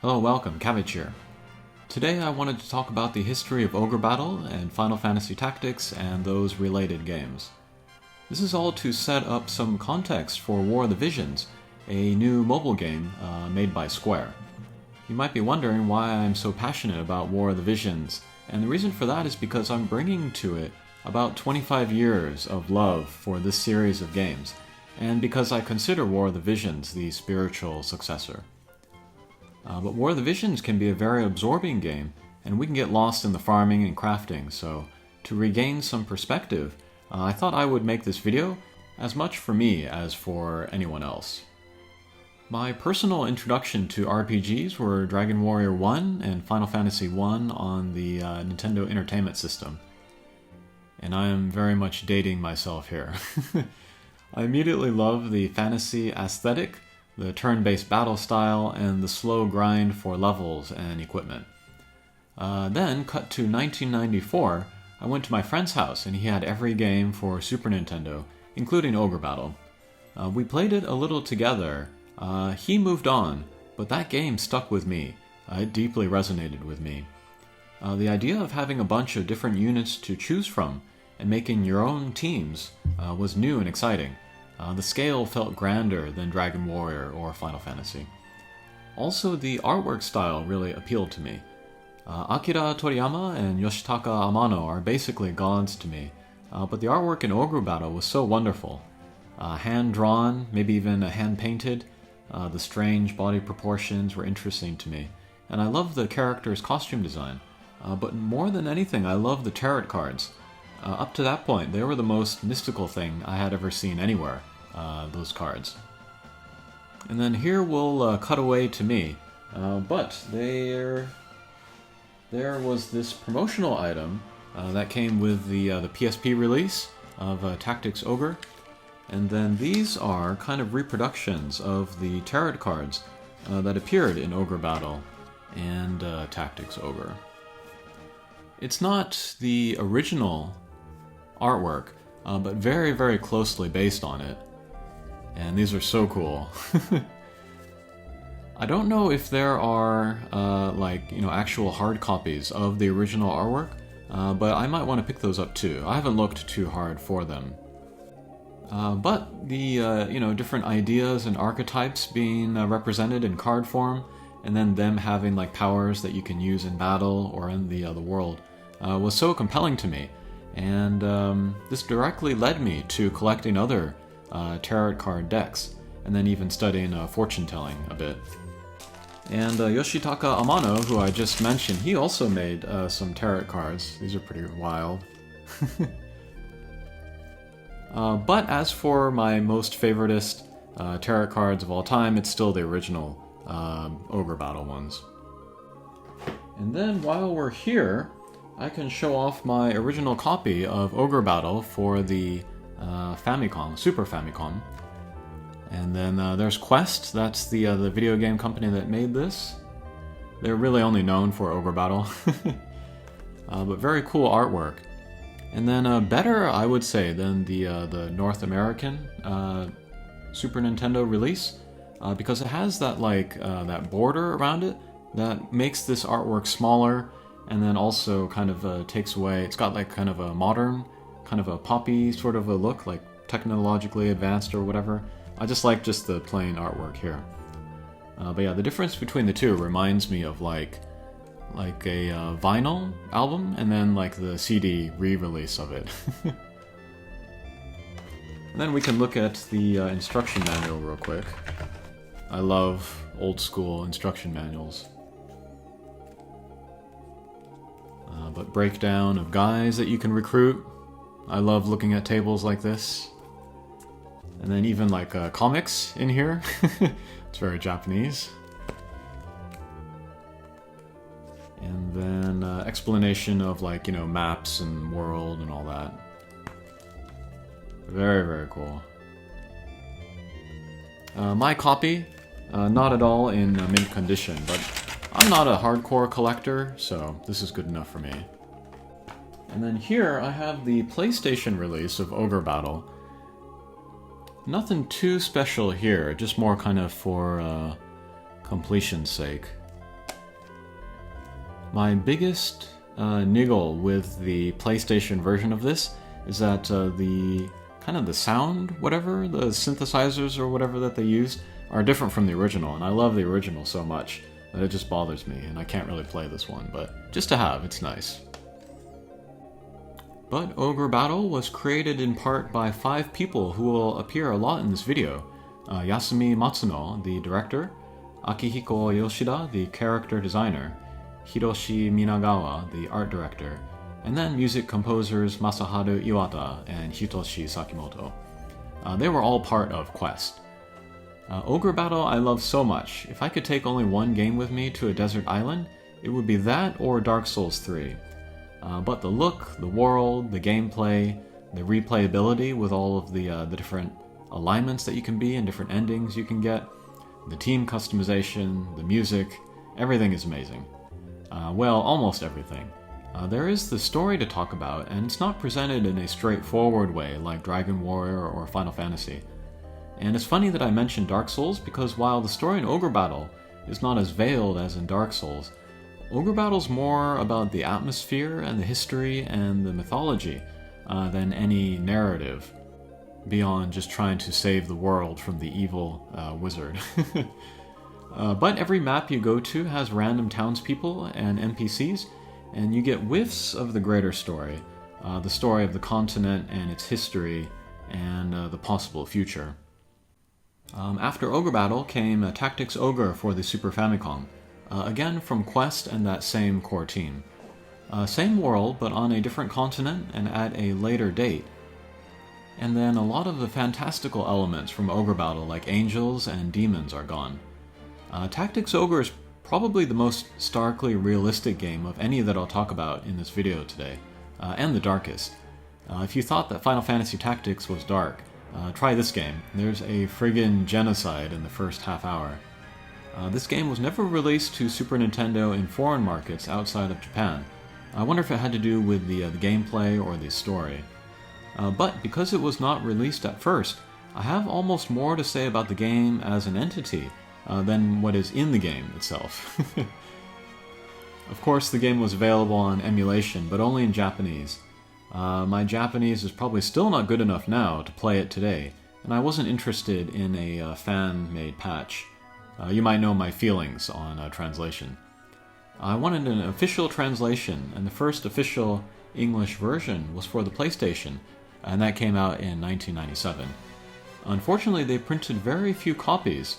Hello, welcome, Cabbage here. Today I wanted to talk about the history of Ogre Battle and Final Fantasy Tactics and those related games. This is all to set up some context for War of the Visions, a new mobile game made by Square. You might be wondering why I'm so passionate about War of the Visions, and the reason for that is because I'm bringing to it about 25 years of love for this series of games, and because I consider War of the Visions the spiritual successor. But War of the Visions can be a very absorbing game, and we can get lost in the farming and crafting, so to regain some perspective, I thought I would make this video as much for me as for anyone else. My personal introduction to RPGs were Dragon Warrior 1 and Final Fantasy 1 on the Nintendo Entertainment System. And I am very much dating myself here. I immediately loved the fantasy aesthetic, the turn-based battle style, and the slow grind for levels and equipment. Then, cut to 1994, I went to my friend's house and he had every game for Super Nintendo, including Ogre Battle. We played it a little together. He moved on, but that game stuck with me. It deeply resonated with me. The idea of having a bunch of different units to choose from and making your own teams was new and exciting. The scale felt grander than Dragon Warrior or Final Fantasy. Also, the artwork style really appealed to me. Akira Toriyama and Yoshitaka Amano are basically gods to me, but the artwork in Ogre Battle was so wonderful. Hand-drawn, maybe even hand-painted, the strange body proportions were interesting to me, and I loved the character's costume design. But more than anything, I loved the tarot cards. Up to that point, they were the most mystical thing I had ever seen anywhere, those cards. And then here we'll cut away to me, but there was this promotional item that came with the PSP release of Tactics Ogre, and then these are kind of reproductions of the tarot cards that appeared in Ogre Battle and Tactics Ogre. It's not the original artwork, but very, very closely based on it. And these are so cool. I don't know if there are actual hard copies of the original artwork, but I might want to pick those up too. I haven't looked too hard for them. But the different ideas and archetypes being represented in card form, and then them having like powers that you can use in battle or in the world, was so compelling to me. And this directly led me to collecting other tarot card decks, and then even studying fortune-telling a bit. And Yoshitaka Amano, who I just mentioned, he also made some tarot cards. These are pretty wild. But as for my most favoritist tarot cards of all time, it's still the original Ogre Battle ones. And then while we're here, I can show off my original copy of Ogre Battle for the Famicom, Super Famicom. And then there's Quest, that's the video game company that made this. They're really only known for Ogre Battle. But very cool artwork. And then better, I would say, than the North American Super Nintendo release, because it has that that border around it that makes this artwork smaller, and then also kind of takes away, it's got like kind of a modern, kind of a poppy sort of a look, like technologically advanced or whatever. I just like the plain artwork here. But yeah, the difference between the two reminds me of like a vinyl album and then like the CD re-release of it. And then we can look at the instruction manual real quick. I love old school instruction manuals. But breakdown of guys that you can recruit. I love looking at tables like this. And then even like comics in here. It's very Japanese. And then explanation of maps and world and all that. Very, very cool. My copy, not at all in mint condition, but I'm not a hardcore collector, so this is good enough for me. And then here I have the PlayStation release of Ogre Battle. Nothing too special here, just more kind of for completion's sake. My biggest niggle with the PlayStation version of this is that the sound, whatever, the synthesizers or whatever that they used are different from the original, and I love the original so much that it just bothers me, and I can't really play this one, but just to have, it's nice. But Ogre Battle was created in part by 5 people who will appear a lot in this video. Yasumi Matsuno, the director, Akihiko Yoshida, the character designer, Hiroshi Minagawa, the art director, and then music composers Masaharu Iwata and Hitoshi Sakimoto. They were all part of Quest. Ogre Battle I love so much. If I could take only one game with me to a desert island, it would be that or Dark Souls 3. But the look, the world, the gameplay, the replayability with all of the different alignments that you can be and different endings you can get, the team customization, the music, everything is amazing. Well, almost everything. There is the story to talk about, and it's not presented in a straightforward way like Dragon Warrior or Final Fantasy. And it's funny that I mentioned Dark Souls, because while the story in Ogre Battle is not as veiled as in Dark Souls, Ogre Battle's more about the atmosphere and the history and the mythology than any narrative, beyond just trying to save the world from the evil wizard. But every map you go to has random townspeople and NPCs, and you get whiffs of the greater story, the story of the continent and its history, and the possible future. After Ogre Battle came Tactics Ogre for the Super Famicom, again from Quest and that same core team. Same world, but on a different continent and at a later date. And then a lot of the fantastical elements from Ogre Battle, like angels and demons, are gone. Tactics Ogre is probably the most starkly realistic game of any that I'll talk about in this video today, and the darkest. If you thought that Final Fantasy Tactics was dark, try this game. There's a friggin' genocide in the first half hour. This game was never released to Super Nintendo in foreign markets outside of Japan. I wonder if it had to do with the gameplay or the story. But because it was not released at first, I have almost more to say about the game as an entity than what is in the game itself. Of course, the game was available on emulation, but only in Japanese. My Japanese is probably still not good enough now to play it today, and I wasn't interested in a fan-made patch. You might know my feelings on translation. I wanted an official translation, and the first official English version was for the PlayStation, and that came out in 1997. Unfortunately, they printed very few copies,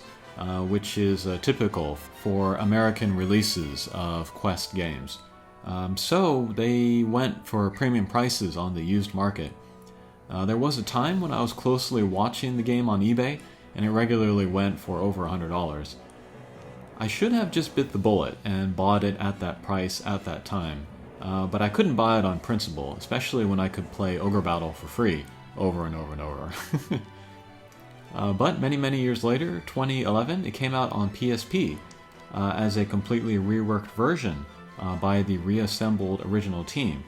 which is typical for American releases of Quest games. So they went for premium prices on the used market. There was a time when I was closely watching the game on eBay, and it regularly went for over $100. I should have just bit the bullet and bought it at that price at that time, but I couldn't buy it on principle, especially when I could play Ogre Battle for free over and over and over. But many years later, 2011, it came out on PSP as a completely reworked version by the reassembled original team.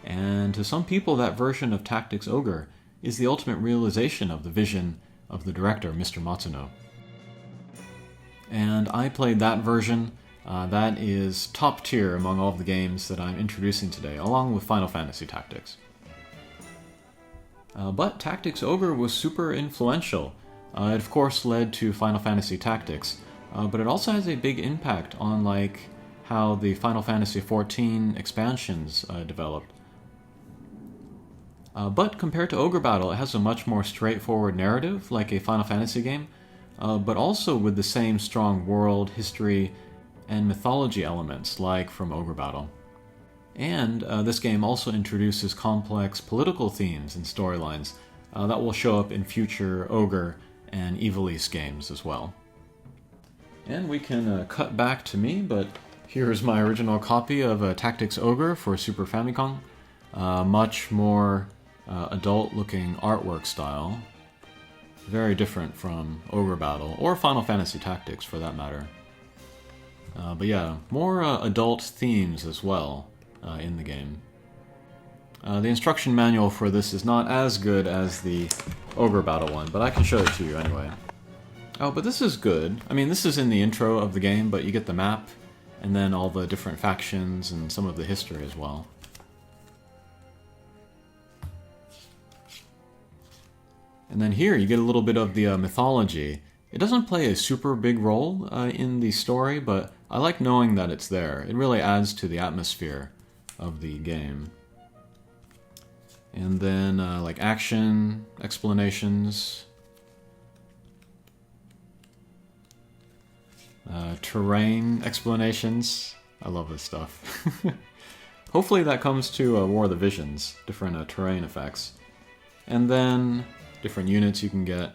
And to some people, that version of Tactics Ogre is the ultimate realization of the vision of the director, Mr. Matsuno. And I played that version. That is top tier among all of the games that I'm introducing today, along with Final Fantasy Tactics. But Tactics Ogre was super influential. It of course led to Final Fantasy Tactics, but it also has a big impact on how the Final Fantasy XIV expansions developed. But compared to Ogre Battle, it has a much more straightforward narrative, like a Final Fantasy game, but also with the same strong world, history, and mythology elements, like from Ogre Battle. And this game also introduces complex political themes and storylines that will show up in future Ogre and Ivalice games as well. And we can cut back to me, but here's my original copy of Tactics Ogre for Super Famicom. Much more adult-looking artwork style. Very different from Ogre Battle, or Final Fantasy Tactics for that matter. But yeah, more adult themes as well in the game. The instruction manual for this is not as good as the Ogre Battle one, but I can show it to you anyway. Oh, but this is good. I mean, this is in the intro of the game, but you get the map, and then all the different factions and some of the history as well. And then here you get a little bit of the mythology. It doesn't play a super big role in the story, but I like knowing that it's there. It really adds to the atmosphere of the game. And then like action, explanations, terrain explanations. I love this stuff. Hopefully that comes to War of the Visions, different terrain effects. And then different units you can get.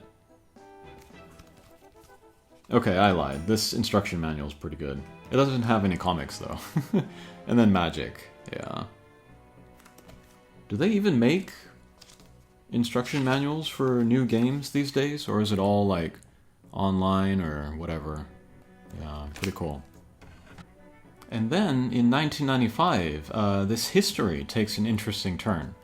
Okay, I lied. This instruction manual is pretty good. It doesn't have any comics though. And then magic, yeah. Do they even make instruction manuals for new games these days? Or is it all like online or whatever? Yeah, pretty cool. And then in 1995, this history takes an interesting turn.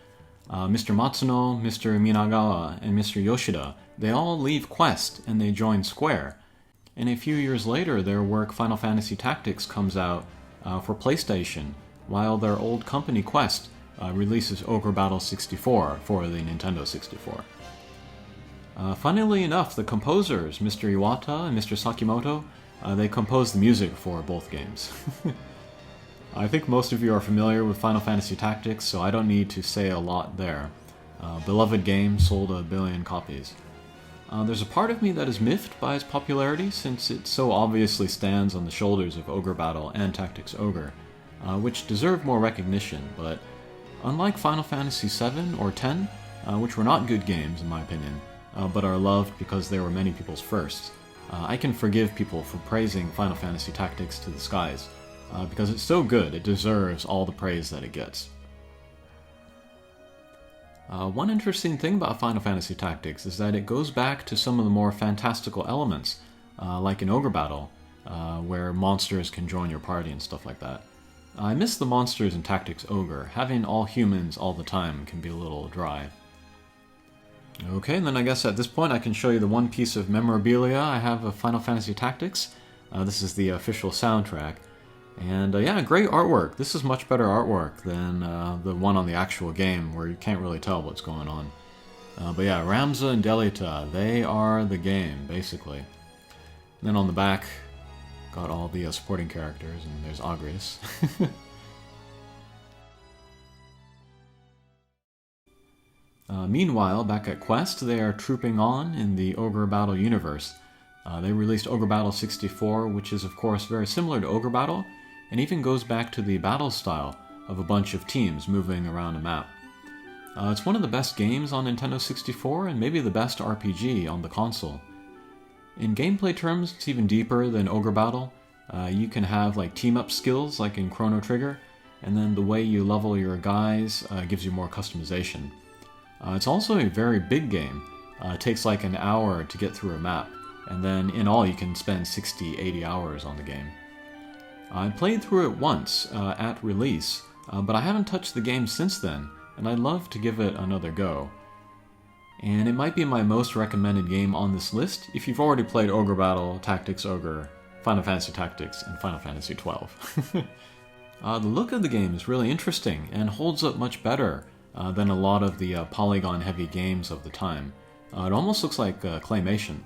Mr. Matsuno, Mr. Minagawa, and Mr. Yoshida, they all leave Quest and they join Square. And a few years later, their work Final Fantasy Tactics comes out for PlayStation, while their old company Quest releases Ogre Battle 64 for the Nintendo 64. Funnily enough, the composers, Mr. Iwata and Mr. Sakimoto, they composed the music for both games. I think most of you are familiar with Final Fantasy Tactics, so I don't need to say a lot there. Beloved game, sold 1 billion copies. There's a part of me that is miffed by its popularity, since it so obviously stands on the shoulders of Ogre Battle and Tactics Ogre, which deserve more recognition, but unlike Final Fantasy VII or X, which were not good games in my opinion, but are loved because they were many people's firsts, I can forgive people for praising Final Fantasy Tactics to the skies, because it's so good it deserves all the praise that it gets. One interesting thing about Final Fantasy Tactics is that it goes back to some of the more fantastical elements, like in Ogre Battle, where monsters can join your party and stuff like that. I miss the monsters in Tactics Ogre. Having all humans all the time can be a little dry. Okay, and then I guess at this point I can show you the one piece of memorabilia I have of Final Fantasy Tactics. This is the official soundtrack. And yeah, great artwork. This is much better artwork than the one on the actual game, where you can't really tell what's going on. But yeah, Ramza and Delita, they are the game, basically. And then on the back, got all the supporting characters, and there's Agrius. Meanwhile, back at Quest, they are trooping on in the Ogre Battle universe. They released Ogre Battle 64, which is of course very similar to Ogre Battle, and even goes back to the battle style of a bunch of teams moving around a map. It's one of the best games on Nintendo 64, and maybe the best RPG on the console. In gameplay terms, it's even deeper than Ogre Battle. You can have like team-up skills, like in Chrono Trigger, and then the way you level your guys gives you more customization. It's also a very big game. It takes like an hour to get through a map, and then in all you can spend 60-80 hours on the game. I played through it once at release, but I haven't touched the game since then, and I'd love to give it another go. And it might be my most recommended game on this list if you've already played Ogre Battle, Tactics Ogre, Final Fantasy Tactics, and Final Fantasy XII. The look of the game is really interesting and holds up much better than a lot of the polygon-heavy games of the time. It almost looks like claymation.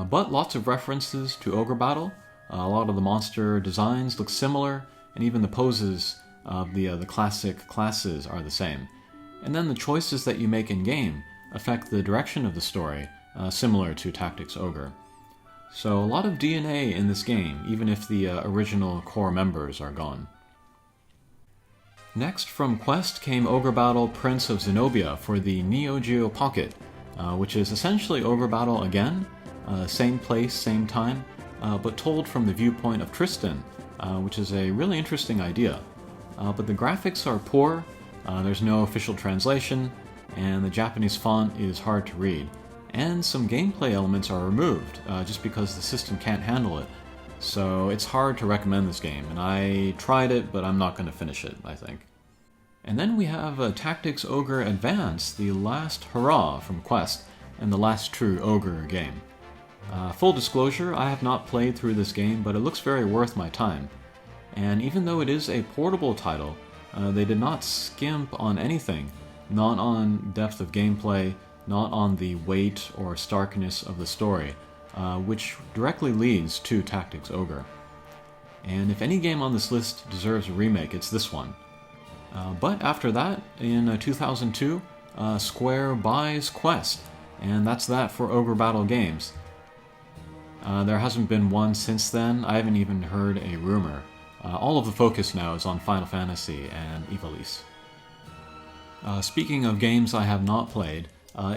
But lots of references to Ogre Battle. A lot of the monster designs look similar, and even the poses of the classic classes are the same. And then the choices that you make in-game affect the direction of the story, similar to Tactics Ogre. So a lot of DNA in this game, even if the original core members are gone. Next from Quest came Ogre Battle Prince of Zenobia for the Neo Geo Pocket, which is essentially Ogre Battle again, same place, same time, but told from the viewpoint of Tristan, which is a really interesting idea. But the graphics are poor, there's no official translation, and the Japanese font is hard to read. And some gameplay elements are removed, just because the system can't handle it. So it's hard to recommend this game, and I tried it, but I'm not going to finish it, I think. And then we have Tactics Ogre Advance, the last hurrah from Quest, and the last true Ogre game. Full disclosure, I have not played through this game, but it looks very worth my time. And even though it is a portable title, they did not skimp on anything, not on depth of gameplay, not on the weight or starkness of the story, which directly leads to Tactics Ogre. And if any game on this list deserves a remake, it's this one. But after that, in 2002, Square buys Quest, and that's that for Ogre Battle games. There hasn't been one since then. I haven't even heard a rumor. All of the focus now is on Final Fantasy and Ivalice. Speaking of games I have not played,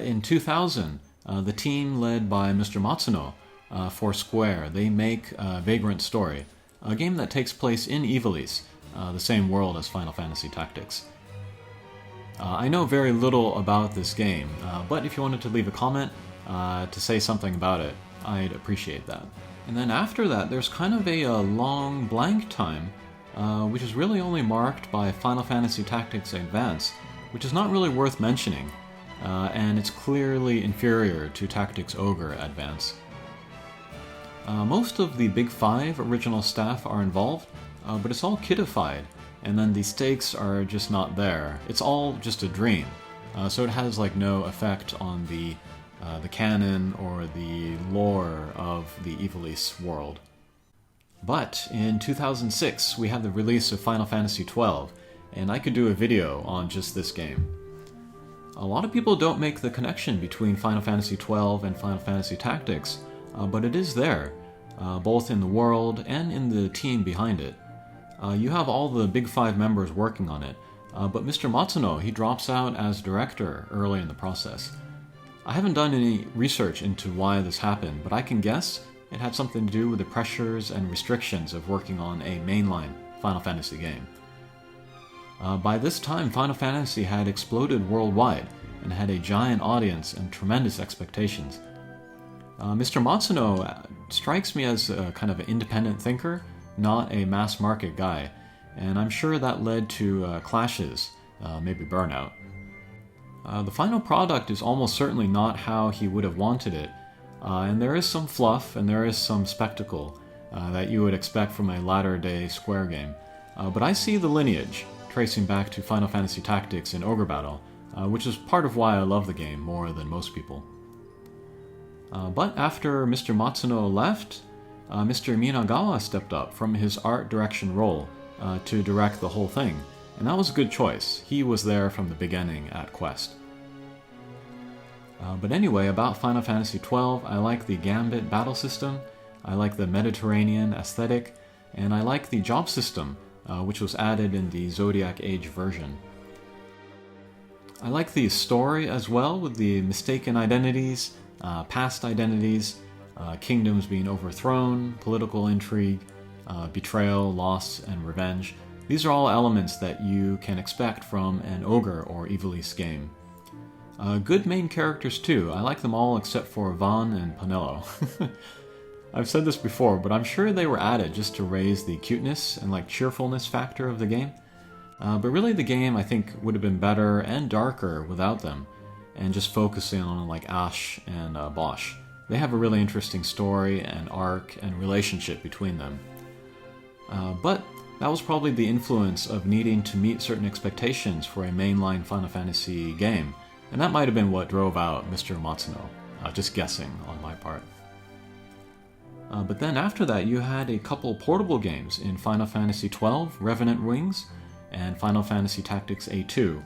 in 2000, the team led by Mr. Matsuno for Square, they make Vagrant Story, a game that takes place in Ivalice, the same world as Final Fantasy Tactics. I know very little about this game, but if you wanted to leave a comment to say something about it, I'd appreciate that. And then after that, there's kind of a long blank time, which is really only marked by Final Fantasy Tactics Advance, which is not really worth mentioning, and it's clearly inferior to Tactics Ogre Advance. Most of the Big Five original staff are involved, but it's all kitified, and then the stakes are just not there. It's all just a dream, so it has like no effect on the canon or the lore of the Ivalice world. But in 2006, we had the release of Final Fantasy XII, and I could do a video on just this game. A lot of people don't make the connection between Final Fantasy XII and Final Fantasy Tactics, but it is there, both in the world and in the team behind it. You have all the Big Five members working on it, but Mr. Matsuno, he drops out as director early in the process. I haven't done any research into why this happened, but I can guess it had something to do with the pressures and restrictions of working on a mainline Final Fantasy game. By this time, Final Fantasy had exploded worldwide and had a giant audience and tremendous expectations. Mr. Matsuno strikes me as a kind of an independent thinker, not a mass market guy, and I'm sure that led to clashes, maybe burnout. The final product is almost certainly not how he would have wanted it, and there is some fluff and there is some spectacle that you would expect from a latter-day Square game, but I see the lineage tracing back to Final Fantasy Tactics and Ogre Battle, which is part of why I love the game more than most people. But after Mr. Matsuno left, Mr. Minagawa stepped up from his art direction role to direct the whole thing, and that was a good choice. He was there from the beginning at Quest. But anyway, about Final Fantasy XII, I like the Gambit battle system, I like the Mediterranean aesthetic, and I like the job system, which was added in the Zodiac Age version. I like the story as well, with the mistaken identities, past identities, kingdoms being overthrown, political intrigue, betrayal, loss, and revenge. These are all elements that you can expect from an Ogre or Ivalice game. Good main characters too. I like them all except for Vaan and Panello. I've said this before, but I'm sure they were added just to raise the cuteness and like cheerfulness factor of the game. But really the game I think would have been better and darker without them, and just focusing on like Ash and Bosch. They have a really interesting story and arc and relationship between them. But that was probably the influence of needing to meet certain expectations for a mainline Final Fantasy game, and that might have been what drove out Mr. Matsuno, just guessing on my part. But then after that you had a couple portable games in Final Fantasy XII, Revenant Wings, and Final Fantasy Tactics A2.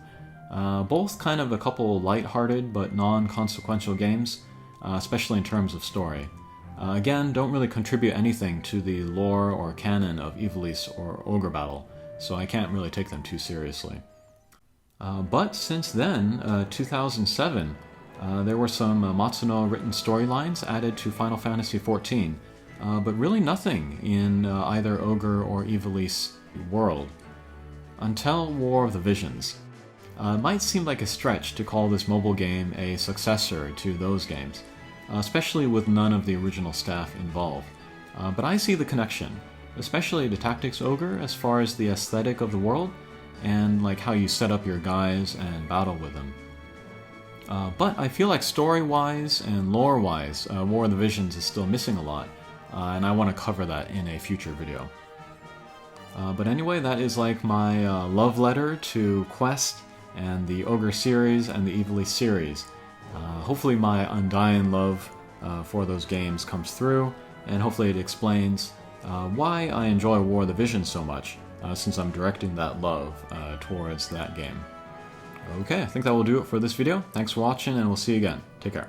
Both kind of a couple light-hearted but non-consequential games, especially in terms of story. Again, don't really contribute anything to the lore or canon of Ivalice or Ogre Battle, so I can't really take them too seriously. But since then, 2007, there were some Matsuno-written storylines added to Final Fantasy XIV, but really nothing in either Ogre or Ivalice world, until War of the Visions. It might seem like a stretch to call this mobile game a successor to those games, especially with none of the original staff involved. But I see the connection, especially to Tactics Ogre as far as the aesthetic of the world, and like how you set up your guys and battle with them. But I feel like story-wise and lore-wise, War of the Visions is still missing a lot, and I want to cover that in a future video. But anyway, that is like my love letter to Quest and the Ogre series and the Ivalice series. Hopefully my undying love for those games comes through, and hopefully it explains why I enjoy War of the Visions so much, since I'm directing that love towards that game. Okay, I think that will do it for this video. Thanks for watching, and we'll see you again. Take care.